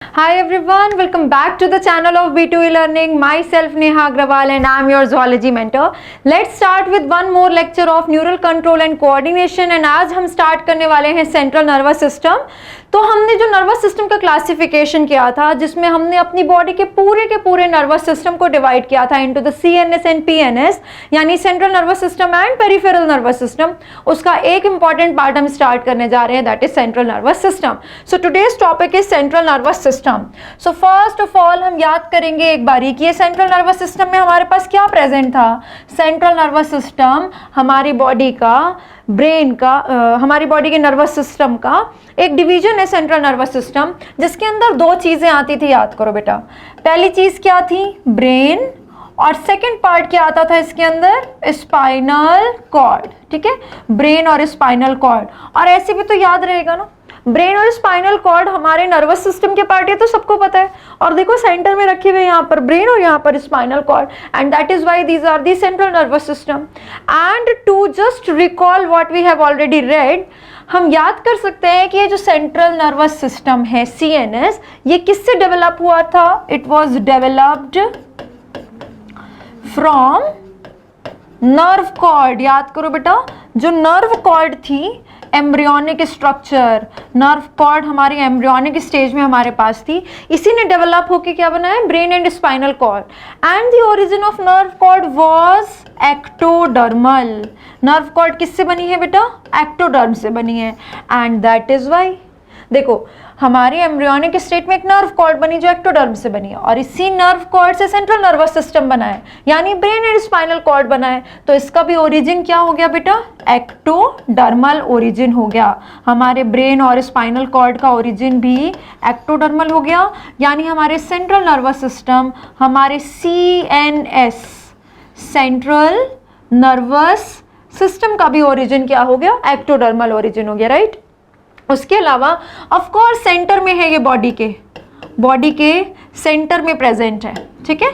Hi everyone, welcome back to the channel of B2E Learning. Myself Neha Agrawal and I am your zoology mentor. Let's start with one more lecture of neural control and coordination and आज हम start करने वाले हैं central nervous system. तो हमने जो nervous system का classification किया था जिसमें हमने अपनी बॉडी के पूरे नर्वस सिस्टम को डिवाइड किया था into the CNS and PNS यानी central nervous system and peripheral nervous system. उसका एक इंपॉर्टेंट पार्ट हम स्टार्ट करने जा रहे हैं that is central nervous system. So today's topic is central nervous system. So first of all हम याद करेंगे एक बारी कि ये सेंट्रल नर्वस सिस्टम में हमारे पास क्या प्रेजेंट था। सेंट्रल नर्वस सिस्टम हमारी बॉडी का ब्रेन का हमारी बॉडी के नर्वस सिस्टम का एक डिवीजन है सेंट्रल नर्वस सिस्टम जिसके अंदर दो चीजें आती थी, याद करो बेटा। पहली चीज क्या थी, ब्रेन, और सेकंड पार्ट क्या आता था इसके अंदर, स्पाइनल कॉर्ड। ठीक है, ब्रेन और स्पाइनल कॉर्ड। और ऐसे भी तो याद रहेगा ना, ब्रेन और स्पाइनल कॉर्ड हमारे नर्वस सिस्टम के पार्ट है तो सबको पता है। और देखो सेंटर में रखे हुए यहाँ पर ब्रेन और यहाँ पर spinal cord and that is why these are the central nervous system. And to just recall what we have already read, हम याद कर सकते हैं कि ये जो सेंट्रल नर्वस सिस्टम है CNS, ये किससे डेवलप हुआ था। It was developed from nerve cord. याद करो बेटा, जो नर्व कॉर्ड थी, एम्ब्रियोनिक स्ट्रक्चर, नर्व कॉर्ड हमारी एम्ब्रियोनिक स्टेज में हमारे पास थी, इसी ने डेवलप होकर क्या बना है, brain and spinal cord. And the origin of nerve cord was ectodermal. Nerve cord किससे बनी है बेटा, एक्टोडर्म से बनी है। एंड दैट इज व्हाई, देखो हमारी एम्ब्रियोनिक स्टेट में एक नर्व कॉर्ड बनी जो एक्टोडर्म से बनी है और इसी नर्व कॉर्ड से सेंट्रल नर्वस सिस्टम बना है यानी ब्रेन एंड स्पाइनल कॉर्ड बना है। तो इसका भी ओरिजिन क्या हो गया बेटा, एक्टोडर्मल ओरिजिन हो गया। हमारे ब्रेन और स्पाइनल कॉर्ड का ओरिजिन भी एक्टोडर्मल हो गया यानी हमारे सेंट्रल नर्वस सिस्टम, हमारे CNS सेंट्रल नर्वस सिस्टम का भी ओरिजिन क्या हो गया, एक्टोडर्मल ओरिजिन हो गया, राइट। उसके अलावा ऑफ कोर्स सेंटर में है, ये बॉडी के सेंटर में प्रेजेंट है। ठीक है,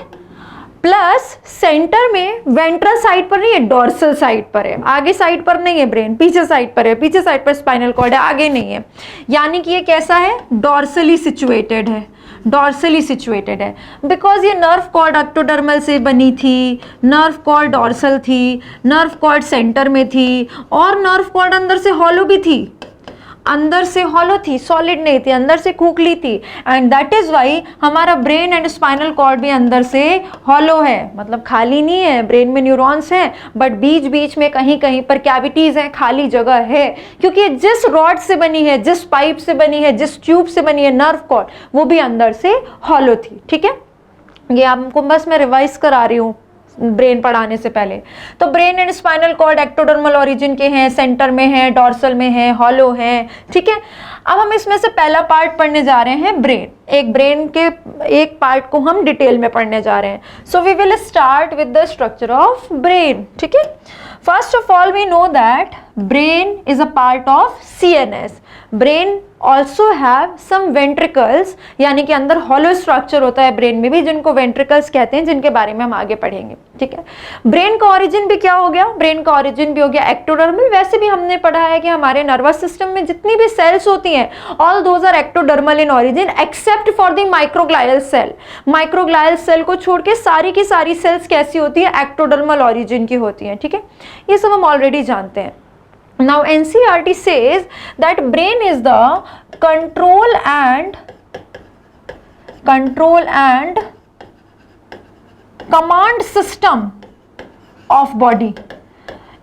प्लस सेंटर में वेंट्रल साइड पर नहीं है, डॉर्सल साइड पर है। आगे साइड पर नहीं है ब्रेन, पीछे साइड पर है, पीछे साइड पर स्पाइनल कॉर्ड है, आगे नहीं है। यानी कि ये कैसा है, डॉर्सली सिचुएटेड है, डॉर्सली सिचुएटेड है बिकॉज ये नर्व कॉर्ड एक्टोडर्मल से बनी थी, नर्व कॉर्ड डॉर्सल थी, नर्व कॉर्ड सेंटर में थी और नर्व कॉर्ड अंदर से हॉलो भी थी, अंदर से हॉलो थी, सॉलिड नहीं थी, अंदर से खोखली थी। एंड दैट इज व्हाई हमारा ब्रेन एंड स्पाइनल कॉर्ड भी अंदर से हॉलो है, मतलब खाली नहीं है। ब्रेन में न्यूरॉन्स हैं बट बीच बीच में कहीं कहीं पर कैविटीज हैं, खाली जगह है, क्योंकि जिस रॉड से बनी है, जिस पाइप से बनी है, जिस ट्यूब से बनी है नर्व कॉर्ड, वो भी अंदर से हॉलो थी। ठीक है, ये आपको बस मैं रिवाइज करा रही हूँ ब्रेन पढ़ाने से पहले। तो brain and spinal cord ectodermal origin के हैं, सेंटर में है, डॉर्सल में है, हॉलो है। ठीक है, अब हम इसमें से पहला पार्ट पढ़ने जा रहे हैं, ब्रेन। एक ब्रेन के एक पार्ट को हम डिटेल में पढ़ने जा रहे हैं। So we will start with the structure of brain. ठीक है, first of all we know that brain is a part of CNS। Brain also have some ventricles, यानी कि अंदर हॉलो स्ट्रक्चर होता है ब्रेन में भी, जिनको वेंट्रिकल्स कहते हैं, जिनके बारे में हम आगे पढ़ेंगे। ठीक है, ब्रेन का ओरिजिन भी क्या हो गया, ब्रेन का ओरिजिन भी हो गया एक्टोडर्मल। वैसे भी हमने पढ़ा है कि हमारे नर्वस सिस्टम में जितनी भी सेल्स होती हैं all those are ectodermal in origin except for the microglial cell. Microglial cell को छोड़ के सारी की सारी सेल्स कैसी होती है, एक्टोडर्मल ओरिजिन की होती हैं। ठीक है, ये सब हम ऑलरेडी जानते हैं। Now NCERT says that brain is the control and command system of body।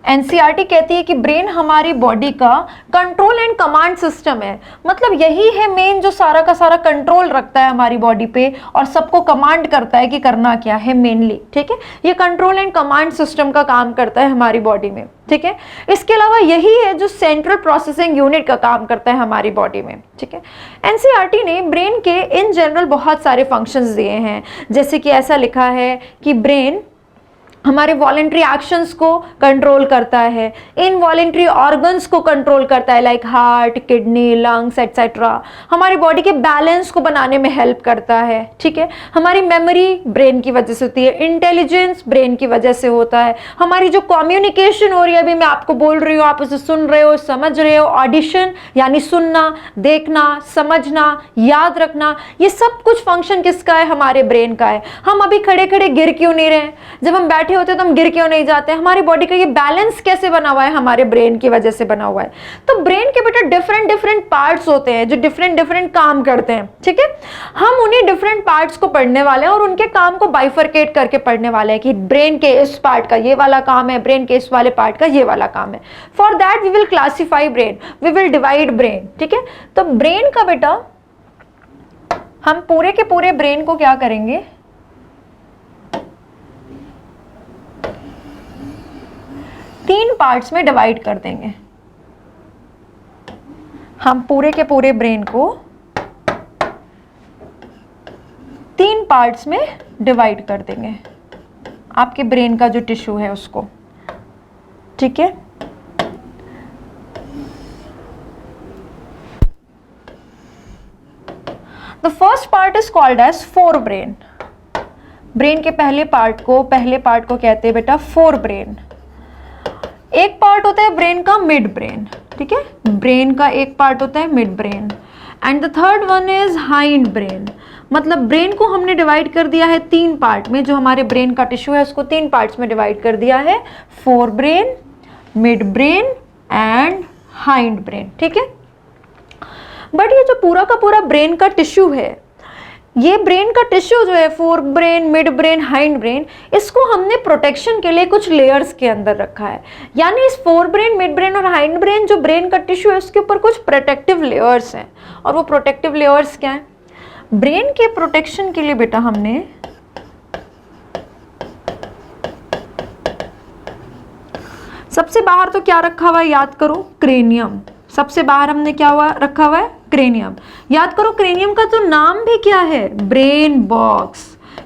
NCERT कहती है कि ब्रेन हमारी बॉडी का कंट्रोल एंड कमांड सिस्टम है, मतलब यही है मेन जो सारा का सारा कंट्रोल रखता है हमारी बॉडी पे और सबको कमांड करता है कि करना क्या है मेनली। ठीक है, ये कंट्रोल एंड कमांड सिस्टम का काम करता है हमारी बॉडी में। ठीक है, इसके अलावा यही है जो सेंट्रल प्रोसेसिंग यूनिट का काम करता है हमारी बॉडी में। ठीक है, NCERT ने ब्रेन के इन जनरल बहुत सारे फंक्शंस दिए हैं, जैसे कि ऐसा लिखा है कि ब्रेन हमारे वॉलेंट्री एक्शंस को कंट्रोल करता है, इनवॉलेंट्री ऑर्गन्स को कंट्रोल करता है like heart, kidney, lungs etcetera. हमारी बॉडी के बैलेंस को बनाने में हेल्प करता है, ठीक है। हमारी मेमोरी ब्रेन की वजह से होती है, इंटेलिजेंस ब्रेन की वजह से होता है। हमारी जो कम्युनिकेशन हो रही है, अभी मैं आपको बोल रही हूँ, आप उसे सुन रहे हो, समझ रहे हो, ऑडिशन यानी सुनना, देखना, समझना, याद रखना, ये सब कुछ फंक्शन किसका है? हमारे ब्रेन का है। हम अभी खड़े खड़े गिर क्यों नहीं रहे? जब हम बैठे होते तो हम गिर क्यों नहीं जाते? हमारी बॉडी का ये बैलेंस कैसे बना हुआ है? हमारे ब्रेन की वजह से बना हुआ है। तो ब्रेन के बेटा डिफरेंट डिफरेंट पार्ट्स होते हैं जो डिफरेंट डिफरेंट काम करते हैं, ठीक है। हम उन्हीं डिफरेंट पार्ट्स को पढ़ने वाले हैं और उनके काम को बाइफरकेट करके पढ़ने वाले हैं कि ब्रेन के इस पार्ट का ये वाला काम है, ब्रेन के इस वाले पार्ट का ये वाला काम है। For that we will classify brain, we will divide brain, ठीक है। तो ब्रेन का बेटा हम पूरे के पूरे ब्रेन को क्या करेंगे? तीन पार्ट्स में डिवाइड कर देंगे। हम पूरे के पूरे ब्रेन को तीन पार्ट्स में डिवाइड कर देंगे, आपके ब्रेन का जो टिश्यू है उसको, ठीक है। The first part is called as forebrain. Brain के पहले पार्ट को कहते हैं बेटा फोर ब्रेन। एक पार्ट होता है ब्रेन का मिड ब्रेन, ठीक है। ब्रेन का एक पार्ट होता है mid brain and the third one is hind brain. मतलब ब्रेन को हमने डिवाइड कर दिया है तीन पार्ट में, जो हमारे ब्रेन का टिश्यू है उसको तीन पार्ट्स में डिवाइड कर दिया है, forebrain, mid brain and hind brain, ठीक है। बट ये जो पूरा का पूरा ब्रेन का टिश्यू है, ये ब्रेन का टिश्यू जो है, forebrain, mid brain, hind brain, इसको हमने प्रोटेक्शन के लिए कुछ लेयर्स के अंदर रखा है। यानी इस फोर ब्रेन, मिड ब्रेन और हाइंड ब्रेन जो ब्रेन का टिश्यू है उसके ऊपर कुछ प्रोटेक्टिव लेयर्स हैं। और वो प्रोटेक्टिव लेयर्स क्या है? ब्रेन के प्रोटेक्शन के लिए बेटा हमने सबसे बाहर तो क्या रखा हुआ है? याद करो, क्रेनियम। सबसे बाहर हमने क्या रखा हुआ है? क्रेनियम। याद करो, क्रेनियम का तो नाम भी क्या है? Brain box.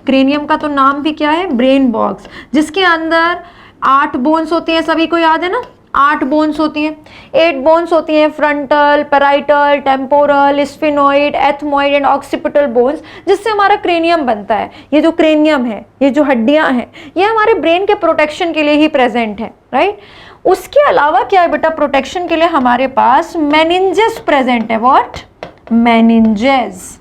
क्रेनियम का तो नाम भी क्या है? ब्रेन बॉक्स, जिसके अंदर 8 बोन्स होती हैं। सभी को याद है ना? 8 बोन्स होती हैं, 8 बोन्स होती हैं, frontal, parietal, temporal, sphenoid, ethmoid and occipital bones, जिससे हमारा क्रेनियम बनता है। ये जो क्रेनियम है, ये जो हड्डियां हैं, ये हमारे ब्रेन के प्रोटेक्शन के लिए ही प्रेजेंट है, राइट। उसके अलावा क्या है बेटा? प्रोटेक्शन के लिए हमारे पास मेनिंजेस प्रेजेंट है। What? Meninges.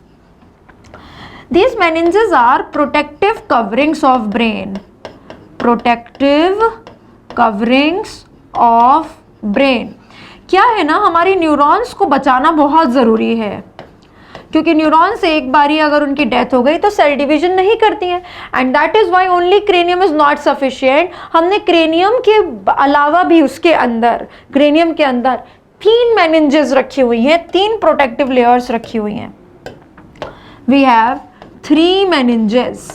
These meninges are protective coverings of brain. Protective coverings of brain. क्या है ना, हमारी न्यूरॉन्स को बचाना बहुत ज़रूरी है, क्योंकि न्यूरॉन्स एक बारी अगर उनकी डेथ हो गई तो सेल डिवीजन नहीं करती हैं, and that is why only cranium is not sufficient. हमने क्रेनियम के अलावा भी उसके अंदर, क्रेनियम के अंदर 3 मेनिंजेस रखी हुई हैं, 3 प्रोटेक्टिव लेयर्स रखी हुई हैं। We have 3 meninges,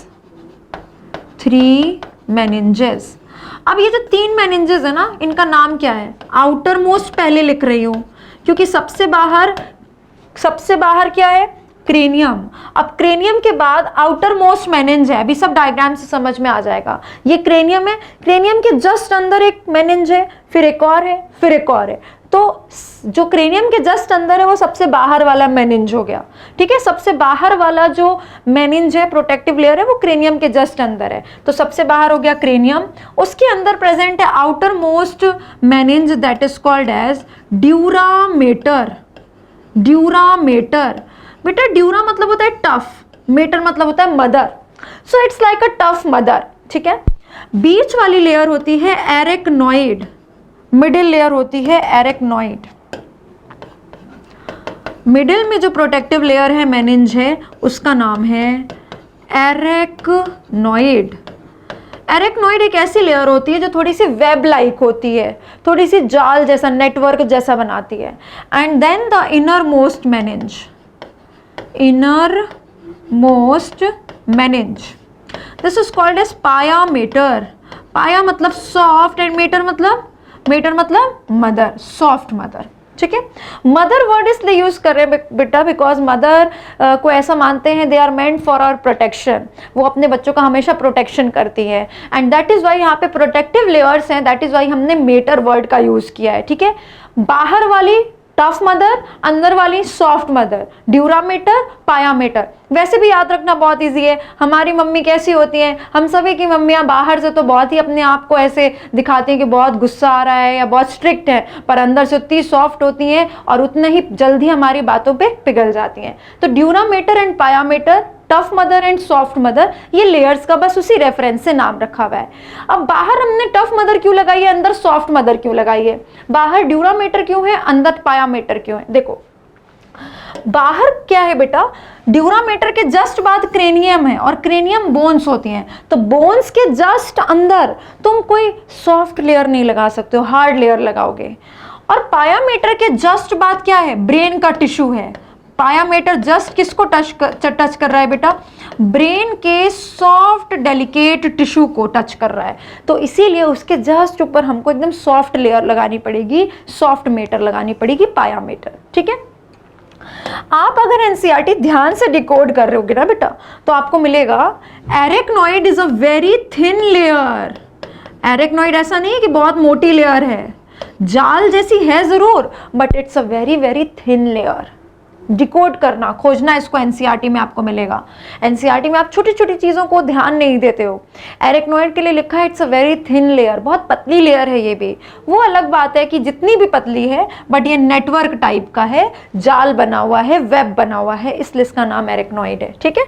3 meninges। अब ये जो 3 meninges है ना, इनका नाम क्या है? आउटर मोस्ट पहले लिख रही हूँ, क्योंकि सबसे बाहर क्या है? क्रेनियम। अब क्रेनियम के बाद आउटर मोस्ट मेनिंज है, अभी सब डायग्राम से समझ में आ जाएगा। ये क्रेनियम है, क्रेनियम के जस्ट अंदर एक मेनिंज है, फिर एक और है, फिर एक और है। तो जो क्रेनियम के जस्ट अंदर है वो सबसे बाहर वाला मेनिंज हो गया, ठीक है। सबसे बाहर वाला जो मेनिंज है, प्रोटेक्टिव लेयर है, वो क्रेनियम के जस्ट अंदर है। तो सबसे बाहर हो गया क्रेनियम, उसके अंदर प्रेजेंट है outermost meninge that is called as dura mater. Dura mater बेटा, ड्यूरा मतलब होता है टफ, मेटर मतलब होता है mother, so it's like a tough mother, ठीक है। बीच वाली लेयर होती है एरेक्नॉइड, मिडिल लेयर होती है एरेक्नॉइड। मिडिल में जो प्रोटेक्टिव लेयर है, मेनिंज है, उसका नाम है एरेक्नॉइड। एरेक्नॉइड एक ऐसी लेयर होती है जो थोड़ी सी वेब लाइक होती है, थोड़ी सी जाल जैसा, नेटवर्क जैसा बनाती है। And then the innermost meninge, innermost meninge, this is called as pia mater. Pia मतलब सॉफ्ट एंड मेटर मतलब मदर, सॉफ्ट मदर, ठीक है। मदर वर्ड इसलिए यूज कर रहे हैं बेटा बिकॉज मदर को ऐसा मानते हैं they are meant for our protection, वो अपने बच्चों का हमेशा प्रोटेक्शन करती है, एंड दैट इज वाई यहाँ पे प्रोटेक्टिव लेयर्स हैं, दैट इज वाई हमने मेटर वर्ड का यूज किया है। ठीक है, बाहर वाली टफ मदर, अंदर वाली सॉफ्ट मदर, ड्यूरामीटर, पायामीटर। वैसे भी याद रखना बहुत इजी है, हमारी मम्मी कैसी होती हैं, हम सभी की मम्मियां बाहर से तो बहुत ही अपने आप को ऐसे दिखाती हैं कि बहुत गुस्सा आ रहा है या बहुत स्ट्रिक्ट है, पर अंदर से उतनी सॉफ्ट होती हैं और उतने ही जल्दी हमारी बातों पे पिघल जाती हैं। तो dura mater and pia mater, tough mother and soft mother, ये लेयर्स का बस उसी रेफरेंस से नाम रखा हुआ है। अब बाहर हमने टफ मदर क्यों लगाई है, अंदर सॉफ्ट मदर क्यों लगाई है, बाहर ड्यूरामीटर क्यों है, अंदर पायामीटर क्यों है? देखो बाहर क्या है बेटा, ड्यूरामीटर के जस्ट बाद क्रेनियम है और क्रेनियम बोन्स होती हैं, तो बोन्स के जस्ट अंदर तुम कोई सॉफ्ट लेयर नहीं लगा सकते हो, हार्ड लेयर लगाओगे। और पायामीटर के जस्ट बाद क्या है, ब्रेन का टिश्यू है। पायामीटर जस्ट किसको टच कर रहा है बेटा, ब्रेन के सॉफ्ट डेलिकेट टिश्यू को टच कर रहा है, तो इसीलिए उसके जस्ट ऊपर हमको एकदम सॉफ्ट लेयर लगानी पड़ेगी, सॉफ्ट मेटर लगानी पड़ेगी, पायामीटर। ठीक है, आप अगर एनसीईआरटी ध्यान से डिकोड कर रहे होगे ना बेटा, तो आपको मिलेगा arachnoid is a very thin layer. Arachnoid ऐसा नहीं है कि बहुत मोटी लेयर है, जाल जैसी है जरूर, but it's a very very thin layer. Decode करना, खोजना इसको एनसीईआरटी में आपको मिलेगा। एनसीईआरटी में आप छोटी छोटी चीजों को ध्यान नहीं देते हो। एरेक्नॉइड के लिए लिखा है it's a very thin layer, बहुत पतली लेयर है ये भी। वो अलग बात है कि जितनी भी पतली है, बट ये नेटवर्क टाइप का है, जाल बना हुआ है, वेब बना हुआ है, इसलिए इसका नाम एरेक्नॉइड है। ठीक है,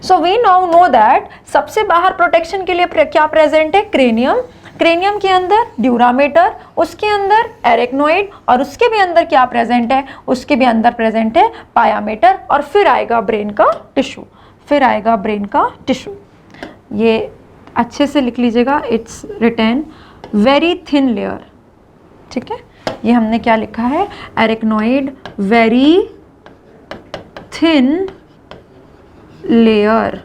so we now know that सबसे बाहर प्रोटेक्शन के लिए क्या प्रेजेंट है, क्रेनियम। क्रेनियम के अंदर ड्यूरामीटर, उसके अंदर एरेक्नॉइड, और उसके भी अंदर क्या प्रेजेंट है, उसके भी अंदर प्रेजेंट है पायामीटर, और फिर आएगा ब्रेन का टिश्यू, फिर आएगा ब्रेन का टिश्यू। ये अच्छे से लिख लीजिएगा, it's written very thin layer. ठीक है, ये हमने क्या लिखा है, एरेक्नॉइड वेरी थिन लेयर।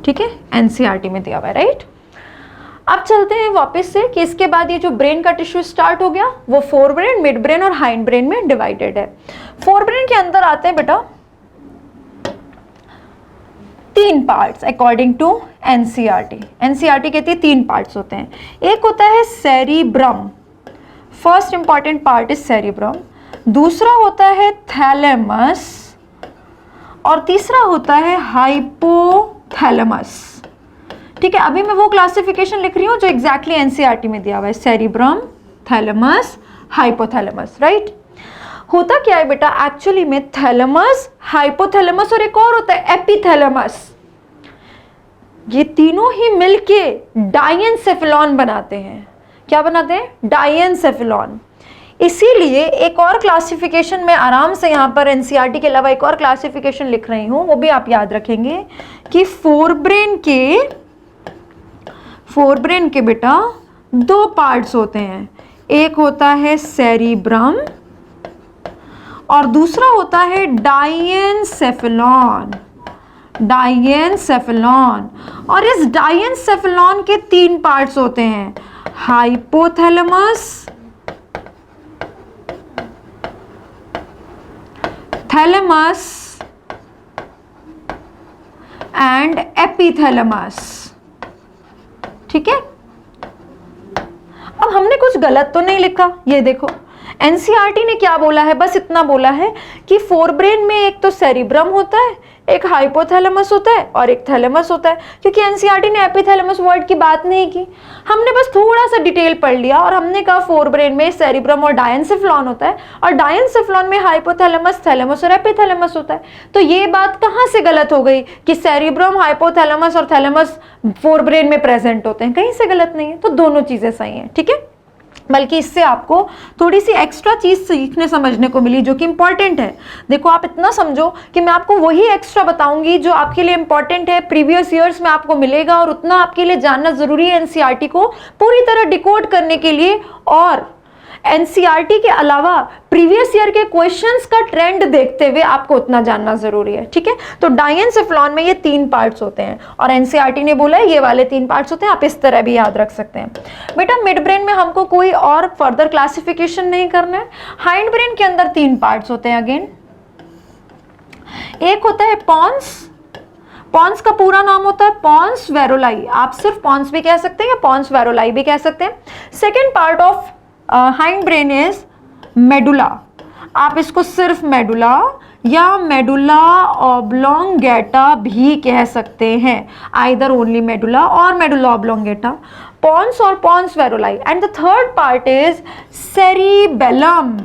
ठीक है, एनसीईआरटी में दिया हुआ है, राइट। अब चलते हैं वापस से कि इसके बाद ये जो ब्रेन का टिश्यू स्टार्ट हो गया, वो फोर ब्रेन, मिड ब्रेन और हाइंड ब्रेन में डिवाइडेड है। फोर ब्रेन के अंदर आते हैं बेटा 3 parts according to NCERT. NCERT कहती है 3 पार्ट्स होते हैं। एक होता है cerebrum, first important part is cerebrum. दूसरा होता है थैलेमस, और तीसरा होता है हाइपोथैलेमस। ठीक है, अभी मैं वो क्लासिफिकेशन लिख रही हूँ जो एग्जैक्टली एनसीईआरटी में दिया हुआ है, सेरिब्रम, थैलेमस, हाइपोथैलेमस, राइट। होता क्या है बेटा, एक्चुअली में थैलेमस, हाइपोथैलेमस और एक और होता है एपिथैलेमस, ये तीनों ही मिलके डाइएनसेफेलॉन बनाते हैं। क्या बनाते हैं, डाइएनसेफेलॉन। इसीलिए एक और क्लासिफिकेशन में आराम से यहाँ पर एनसीईआरटी के अलावा एक और क्लासिफिकेशन लिख रही हूँ, वो भी आप याद रखेंगे कि फोर ब्रेन के बेटा 2 पार्ट्स होते हैं। एक होता है सेरिब्रम और दूसरा होता है डाइएनसेफेलॉन। डाइएनसेफेलॉन, और इस डाइएनसेफेलॉन के 3 पार्ट्स होते हैं, हाइपोथैलेमस, थैलेमस एंड एपिथैलेमस। ठीक है, अब हमने कुछ गलत तो नहीं लिखा। ये देखो एनसीईआरटी ने क्या बोला है, बस इतना बोला है कि फोर ब्रेन में एक तो सेरिब्रम होता है, एक हाइपोथैलेमस होता है और एक थैलेमस होता है, क्योंकि एनसीईआरटी ने एपिथैलेमस वर्ड की बात नहीं की। हमने बस थोड़ा सा डिटेल पढ़ लिया और हमने कहा फोर ब्रेन में सेरिब्रम और डायेनसेफेलॉन होता है, और डायेनसेफेलॉन में हाइपोथैलेमस, थैलेमस और एपिथैलेमस होता है। तो ये बात कहाँ से गलत हो गई कि सेरिब्रम, हाइपोथैलेमस और थैलेमस फोर ब्रेन में प्रेजेंट होते हैं, कहीं से गलत नहीं है। तो दोनों चीजें सही हैं। ठीक है, बल्कि इससे आपको थोड़ी सी एक्स्ट्रा चीज सीखने समझने को मिली जो कि इंपॉर्टेंट है। देखो आप इतना समझो कि मैं आपको वही एक्स्ट्रा बताऊंगी जो आपके लिए इंपॉर्टेंट है, प्रीवियस ईयर्स में आपको मिलेगा, और उतना आपके लिए जानना जरूरी है एनसीईआरटी को पूरी तरह डिकोड करने के लिए और एनसीईआरटी के अलावा प्रीवियस ईयर के क्वेश्चंस का ट्रेंड देखते हुए आपको उतना जानना जरूरी है, ठीक है। तो डाइएनसेफेलॉन में ये 3 पार्ट्स होते हैं और एनसीईआरटी ने बोला है ये वाले 3 पार्ट्स होते हैं, आप इस तरह भी याद रख सकते हैं। बेटा मिड ब्रेन में हमको कोई और फर्दर क्लासिफिकेशन नहीं करना है। हाइंड ब्रेन के अंदर 3 पार्ट्स होते हैं अगेन। एक होता है पॉन्स, पॉन्स का पूरा नाम होता है पॉन्स वेरोलाई, आप सिर्फ पॉन्स भी कह सकते हैं या पॉन्स वेरोलाई भी कह सकते हैं। Second part of hind brain is medulla, आप इसको सिर्फ मेडुला या मेडुला ऑब्लोंगेटा भी कह सकते हैं, आइदर ओनली मेडुला और मेडुला ऑब्लोंगेटा, पॉन्स और pons varolii. And the third part is cerebellum,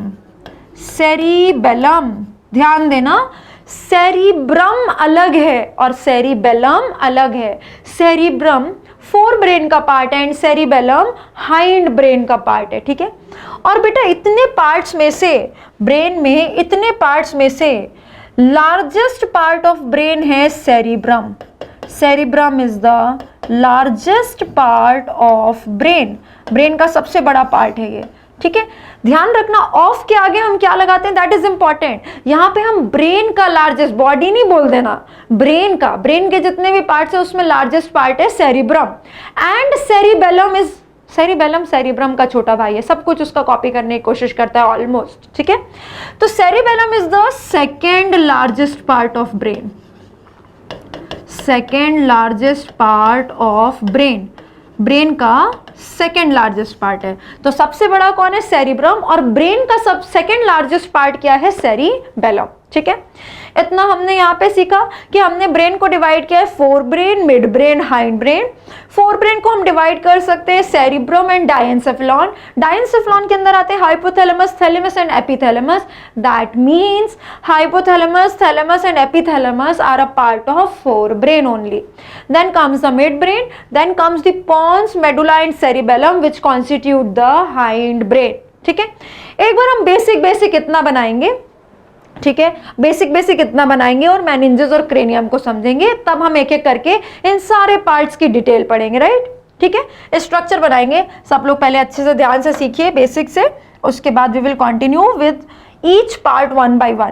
cerebellum ध्यान देना, सेरिब्रम अलग है और सेरिबेलम अलग है। सेरिब्रम फोर ब्रेन का पार्ट है एंड सेरिबेलम हाइंड ब्रेन का पार्ट है, ठीक है। और बेटा इतने पार्ट्स में से ब्रेन में, इतने पार्ट्स में से लार्जेस्ट पार्ट ऑफ ब्रेन है cerebrum. Cerebrum is the largest part of brain, brain का सबसे बड़ा पार्ट है ये, ठीक है। ध्यान रखना ऑफ के आगे हम क्या लगाते हैं, दैट इज इंपॉर्टेंट। यहां पे हम ब्रेन का लार्जेस्ट, बॉडी नहीं बोल देना, ब्रेन का, ब्रेन के जितने भी पार्ट्स है उसमें लार्जेस्ट पार्ट है cerebrum and cerebellum is, cerebellum cerebrum का छोटा भाई है, सब कुछ उसका कॉपी करने की कोशिश करता है ऑलमोस्ट, ठीक है। तो cerebellum is the second largest part of brain, second largest part of brain, brain का सेकेंड लार्जेस्ट पार्ट है। तो सबसे बड़ा कौन है, सेरिब्रम, और ब्रेन का सब सेकेंड लार्जेस्ट पार्ट क्या है, सेरिबेलम, ठीक है। इतना हमने यहाँ पे सीखा कि हमने ब्रेन को डिवाइड किया है forebrain, mid brain, hind brain. Fore brain को हम डिवाइड कर सकते हैं सेरिब्रम एंड डायेंसेफेलॉन। डायेंसेफेलॉन के अंदर आते हैं hypothalamus, thalamus and epithalamus. That means hypothalamus, thalamus and epithalamus are a part of forebrain only. Then comes the midbrain, then comes the pons, medulla and cerebellum which constitute the hindbrain, ठीक है। एक बार हम basic इतना बनाएंगे, ठीक है, basic इतना बनाएंगे और मेनिंजेस और क्रेनियम को समझेंगे, तब हम एक एक करके इन सारे पार्ट्स की डिटेल पढ़ेंगे, राइट, ठीक है। स्ट्रक्चर बनाएंगे, सब लोग पहले अच्छे से ध्यान से सीखिए बेसिक से, उसके बाद we will continue with each part one by one.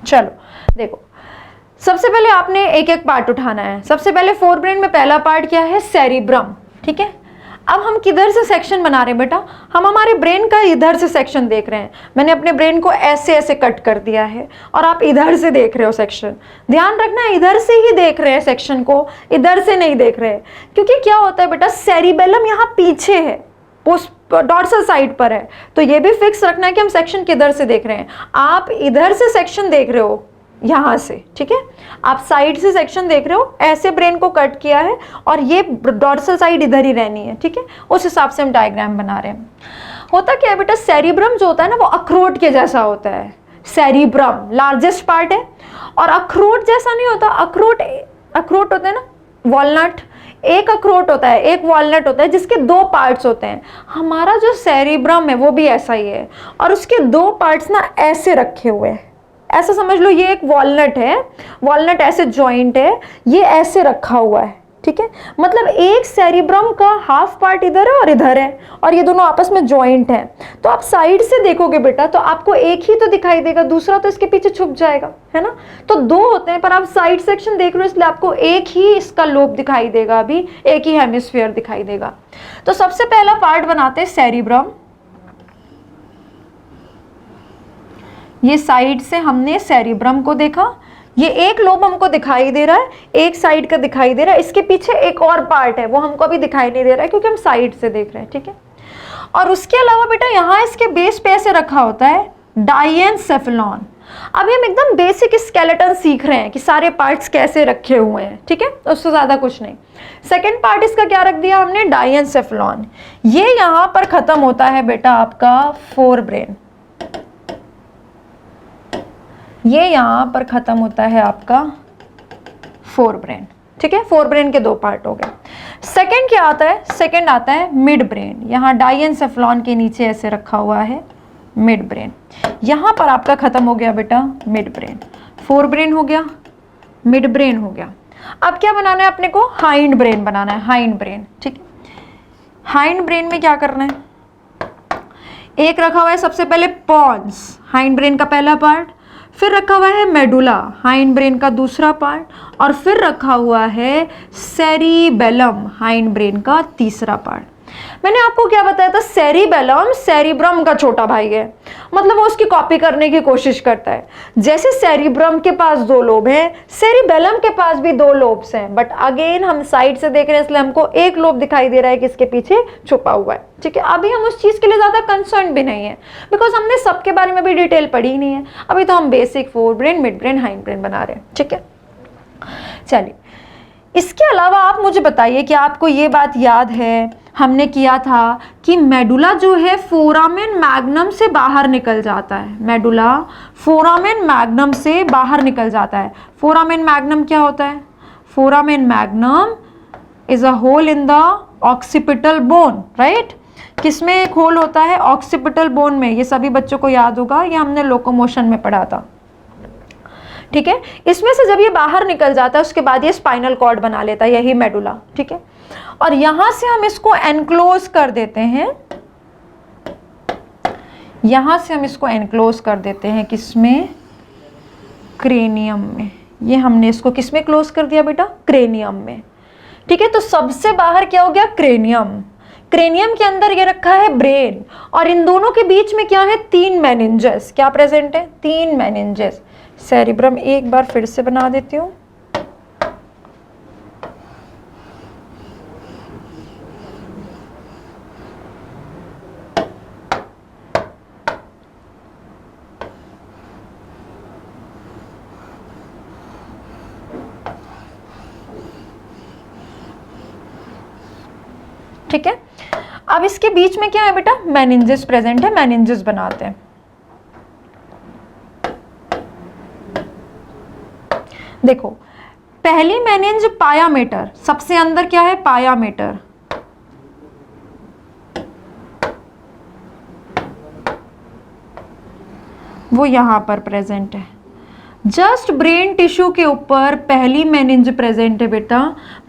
चलो देखो, सबसे पहले आपने एक एक पार्ट उठाना है। सबसे पहले फोर ब्रेन में पहला पार्ट क्या है, सेरिब्रम, ठीक है। अब हम किधर से सेक्शन बना रहे हैं बेटा, हम हमारे ब्रेन का इधर से सेक्शन देख रहे हैं। मैंने अपने ब्रेन को ऐसे ऐसे कट कर दिया है और आप इधर से देख रहे हो सेक्शन। ध्यान रखना इधर से ही देख रहे हैं सेक्शन को, इधर से नहीं देख रहे, क्योंकि क्या होता है बेटा, सेरिबेलम यहाँ पीछे है, डॉर्सल साइड पर है, तो ये भी फिक्स रखना है कि हम सेक्शन किधर से देख रहे हैं। आप इधर से सेक्शन देख रहे हो, यहां से, ठीक है, आप साइड से सेक्शन देख रहे हो, ऐसे ब्रेन को कट किया है और ये डॉर्सल साइड इधर ही रहनी है, ठीक है। उस हिसाब से हम डायग्राम बना रहे हैं। होता क्या है बेटा, सेरिब्रम जो होता है ना वो अखरोट के जैसा होता है। सेरिब्रम लार्जेस्ट पार्ट है और अखरोट जैसा नहीं होता। अखरोट होता है ना, वॉलनट, एक अखरोट होता है, एक वॉलनट होता है, जिसके 2 पार्ट्स होते हैं। हमारा जो सेरिब्रम है वो भी ऐसा ही है और उसके 2 पार्ट्स ना ऐसे रखे हुए हैं, ऐसा समझ लो ये एक वॉलनट है, वॉलनट ऐसे जॉइंट है, ये ऐसे रखा हुआ है, ठीक है। मतलब एक सेरिब्रम का हाफ पार्ट इधर है और इधर है और ये दोनों आपस में जॉइंट है। तो आप साइड से देखोगे बेटा तो आपको एक ही तो दिखाई देगा, दूसरा तो इसके पीछे छुप जाएगा, है ना। तो 2 होते हैं पर आप साइड सेक्शन देख रहे हो इसलिए आपको एक ही इसका लोब दिखाई देगा, अभी एक ही हेमिस्फीयर दिखाई देगा। तो सबसे पहला पार्ट बनाते हैं सेरिब्रम। ये साइड से हमने सेरिब्रम को देखा, ये एक लोब हमको दिखाई दे रहा है, एक साइड का दिखाई दे रहा है, इसके पीछे एक और पार्ट है वो हमको अभी दिखाई नहीं दे रहा है क्योंकि हम साइड से देख रहे हैं, ठीक है। और उसके अलावा बेटा यहाँ इसके बेस पे ऐसे रखा होता है डायेनसेफेलॉन। अभी हम एकदम बेसिक स्केलेटन सीख रहे हैं कि सारे पार्ट्स कैसे रखे हुए हैं, ठीक है, उससे ज्यादा कुछ नहीं। सेकेंड पार्ट इसका क्या रख दिया हमने, डायेनसेफेलॉन। ये यहाँ पर खत्म होता है बेटा आपका फोर ब्रेन, ये यहां पर खत्म होता है आपका फोर ब्रेन, ठीक है। फोर ब्रेन के 2 पार्ट हो गए। सेकंड क्या आता है, सेकंड आता है मिड ब्रेन। यहां डायेनसेफेलॉन के नीचे ऐसे रखा हुआ है मिड ब्रेन, यहां पर आपका खत्म हो गया बेटा मिड ब्रेन। फोर ब्रेन हो गया, मिड ब्रेन हो गया। अब क्या बनाना है अपने को, हाइंड ब्रेन बनाना है, हाइंड ब्रेन। ठीक है, हाइंड ब्रेन में क्या करना है, एक रखा हुआ है सबसे पहले पॉन्स, हाइंड ब्रेन का पहला पार्ट, फिर रखा हुआ है मेडुला, हाइंड ब्रेन का दूसरा पार्ट, और फिर रखा हुआ है सेरिबेलम, हाइंड ब्रेन का तीसरा पार्ट। मैंने आपको क्या बताया था, सेरिबेलम सेरिब्रम का छोटा भाई है, मतलब वो उसकी कॉपी करने की कोशिश करता है। जैसे सेरिब्रम के पास 2 लोब हैं, सेरिबेलम के पास भी 2 लोब्स हैं, बट अगेन हम साइड से देख रहे हैं इसलिए हमको एक लोब दिखाई दे रहा है कि इसके पीछे छुपा हुआ है। ठीक है, अभी हम उस चीज के लिए ज्यादा कंसर्न भी नहीं है, बिकॉज हमने सबके बारे में भी डिटेल पढ़ी ही नहीं है। अभी तो हम basic fore brain, mid brain, hind brain बना रहे हैं। ठीक है, चलिए इसके अलावा आप मुझे बताइए कि आपको ये बात याद है, हमने किया था कि मेडुला जो है फोरामेन मैग्नम से बाहर निकल जाता है, मेडुला फोरामेन मैग्नम से बाहर निकल जाता है। फोरामेन मैग्नम क्या होता है, foramen magnum is a hole in the occipital bone, right. किसमें एक होल होता है, ऑक्सीपिटल बोन में, ये सभी बच्चों को याद होगा, ये हमने लोकोमोशन में पढ़ा था। ठीक है, इसमें से जब ये बाहर निकल जाता है उसके बाद ये स्पाइनल कॉर्ड बना लेता है, यही मेडुला। ठीक है, और यहां से हम इसको एनक्लोज कर देते हैं, यहां से हम इसको एनक्लोज कर देते हैं, किसमें, क्रेनियम में। ये हमने इसको किसमें क्लोज कर दिया बेटा, क्रेनियम में। ठीक है, तो सबसे बाहर क्या हो गया, क्रेनियम। क्रेनियम के अंदर ये रखा है ब्रेन, और इन दोनों के बीच में क्या है, 3 मेनिंजेस। क्या प्रेजेंट है, 3 मेनिंजेस। सेरिब्रम एक बार फिर से बना देती हूँ, ठीक है। अब इसके बीच में क्या है बेटा, मेनिंजेस प्रेजेंट है, मेनिंजेस बनाते हैं। देखो पहली मेनिंज पायामेटर, सबसे अंदर क्या है, पायामेटर। वो यहां पर प्रेजेंट है, जस्ट ब्रेन टिश्यू के ऊपर पहली मेनिंज प्रेजेंट है बेटा,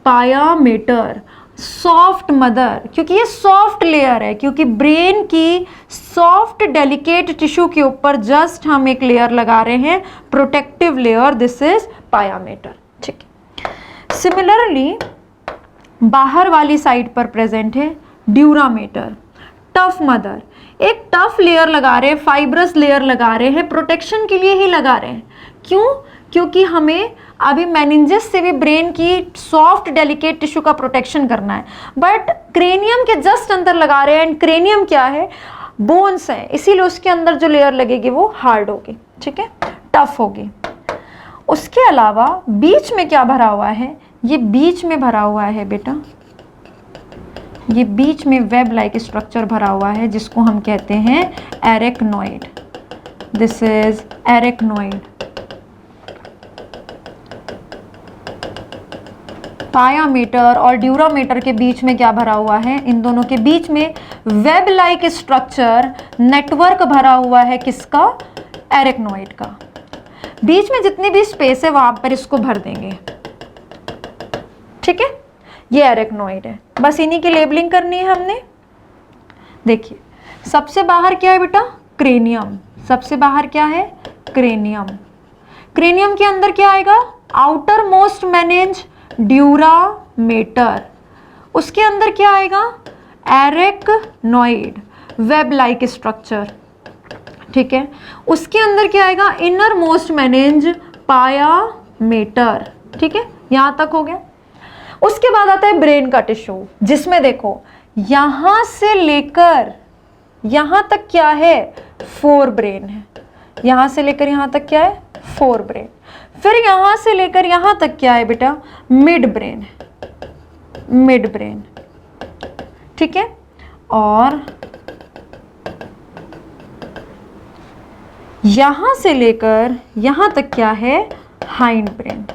पायामेटर। सॉफ्ट मदर, क्योंकि ये सॉफ्ट लेयर है, क्योंकि ब्रेन की सॉफ्ट डेलिकेट टिश्यू के ऊपर जस्ट हम एक लेयर लगा रहे हैं, protective layer, this is pia mater. ठीक है, सिमिलरली बाहर वाली साइड पर प्रेजेंट है ड्यूरामेटर, टफ मदर। एक टफ लेयर लगा रहे हैं, फाइब्रस लेयर लगा रहे हैं, प्रोटेक्शन के लिए ही लगा रहे हैं। क्यों, क्योंकि हमें अभी मेनिंजेस से भी ब्रेन की सॉफ्ट डेलिकेट टिश्यू का प्रोटेक्शन करना है, बट क्रेनियम के जस्ट अंदर लगा रहे हैं, एंड क्रेनियम क्या है, बोन्स है, इसीलिए उसके अंदर जो लेयर लगेगी वो हार्ड होगी। ठीक है, टफ होगी। उसके अलावा बीच में क्या भरा हुआ है, ये बीच में भरा हुआ है बेटा, ये बीच में वेब लाइक स्ट्रक्चर भरा हुआ है, जिसको हम कहते हैं arachnoid. This is arachnoid. Pia mater और ड्यूरामेटर के बीच में क्या भरा हुआ है, इन दोनों के बीच में वेब लाइक स्ट्रक्चर, नेटवर्क भरा हुआ है, किसका, एरेक्नोइड का। बीच में जितनी भी स्पेस है वहां पर इसको भर देंगे। ठीक है, ये एरेक्नोइड है, बस इन्हीं की लेबलिंग करनी है हमने। देखिए सबसे बाहर क्या है बेटा, क्रेनियम। सबसे बाहर क्या है, क्रेनियम। क्रेनियम के अंदर क्या आएगा, आउटर मोस्ट मेनिंज ड्यूरामेटर। उसके अंदर क्या आएगा, एरेक्नोइड, वेब लाइक स्ट्रक्चर। ठीक है, उसके अंदर क्या आएगा, इनर मोस्ट मेनिंज पायामेटर। ठीक है, यहां तक हो गया। उसके बाद आता है ब्रेन का टिश्यू, जिसमें देखो यहां से लेकर यहां तक क्या है, 4 ब्रेन है। यहां से लेकर यहां तक क्या है, 4 ब्रेन। फिर यहां से लेकर यहां तक क्या है बेटा, मिड ब्रेन है, मिड ब्रेन। ठीक है, और यहां से लेकर यहां तक क्या है, हाइंड ब्रेन।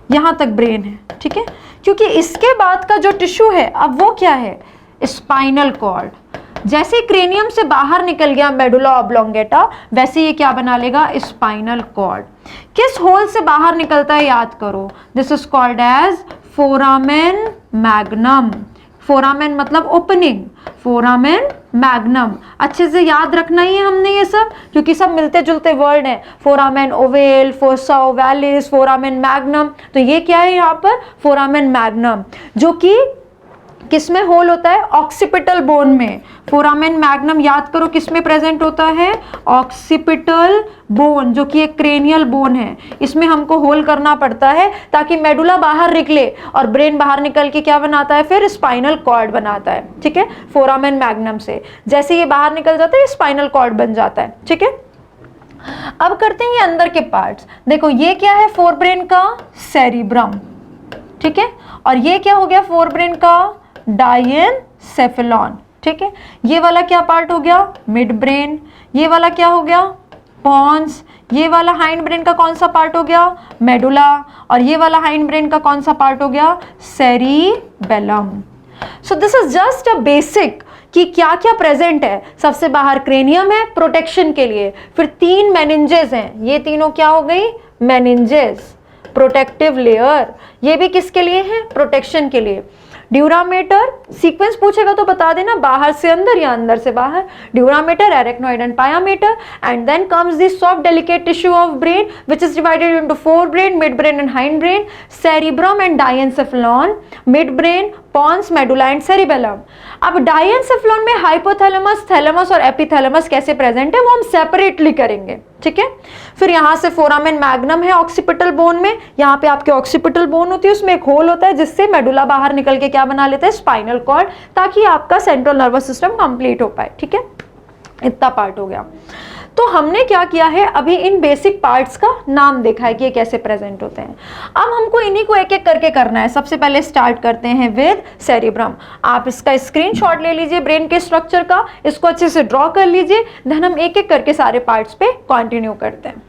यहां तक ब्रेन है। ठीक है, क्योंकि इसके बाद का जो टिश्यू है अब वो क्या है, स्पाइनल कॉर्ड। जैसे क्रेनियम से बाहर निकल गया मेडुला ऑब्लोंगेटा, वैसे ये क्या बना लेगा, स्पाइनल कॉर्ड। किस होल से बाहर निकलता है याद करो, this is called as foramen magnum. Foramen मतलब ओपनिंग, फोरामेन मैग्नम। अच्छे से याद रखना ही है हमने ये सब, क्योंकि सब मिलते जुलते वर्ड हैं। Foramen ovale, fossa ovalis, foramen magnum. तो ये क्या है यहाँ पर, फोरामेन मैग्नम, जो कि किसमें होल होता है, ऑक्सीपिटल बोन में। फोरामेन मैग्नम याद करो किसमें प्रेजेंट होता है, ऑक्सीपिटल बोन, जो कि एक क्रेनियल बोन है। इसमें हमको होल करना पड़ता है ताकि मेडुला बाहर निकले और ब्रेन बाहर निकल के क्या बनाता है, फिर स्पाइनल कॉर्ड बनाता है। ठीक है, फोरामेन मैग्नम से जैसे ये बाहर निकल जाता है, स्पाइनल कॉर्ड बन जाता है। ठीक है, अब करते हैं ये अंदर के पार्ट्स। देखो ये क्या है, फोर ब्रेन का सेरिब्रम। ठीक है, और ये क्या हो गया, फोर ब्रेन का डायनसेफेलॉन। ठीक है, ये वाला क्या पार्ट हो गया, मिड ब्रेन। ये वाला क्या हो गया, पॉन्स। ये वाला हाइंड ब्रेन का कौन सा पार्ट हो गया, मेडुला। और ये वाला हाइंड ब्रेन का कौन सा पार्ट हो गया, cerebellum. So this is just a basic कि क्या क्या प्रेजेंट है। सबसे बाहर क्रेनियम है प्रोटेक्शन के लिए, फिर 3 मेनिंजेस हैं, ये तीनों क्या हो गई, मेनिंजेस, प्रोटेक्टिव लेयर। ये भी किसके लिए है, प्रोटेक्शन के लिए। ड्यूरामेटर, सीक्वेंस पूछेगा तो बता देना, बाहर से अंदर या अंदर से बाहर। Dura mater, arachnoid and pia mater, and then comes the soft delicate tissue of brain which is divided into 4 brain, mid brain and hind brain, cerebrum and diencephalon, mid brain, pons, medulla and cerebellum. अब diencephalon में hypothalamus, thalamus और epithalamus कैसे present है वो हम separately करेंगे। ठीक है, फिर यहां से फोरामेन मैग्नम है ऑक्सीपिटल बोन में, यहाँ पे आपके ऑक्सीपिटल बोन होती है, उसमें एक होल होता है जिससे मेडुला बाहर निकल के क्या बना लेता है, स्पाइनल कॉर्ड, ताकि आपका सेंट्रल नर्वस सिस्टम कंप्लीट हो पाए। ठीक है, इतना पार्ट हो गया। तो हमने क्या किया है, अभी इन बेसिक पार्ट्स का नाम देखा है कि ये कैसे प्रेजेंट होते हैं। अब हमको इन्हीं को एक एक करके करना है। सबसे पहले स्टार्ट करते हैं विद सेरिब्रम। आप इसका स्क्रीनशॉट ले लीजिए ब्रेन के स्ट्रक्चर का, इसको अच्छे से ड्रॉ कर लीजिए, देन हम एक एक करके सारे पार्ट्स पे कंटिन्यू करते हैं।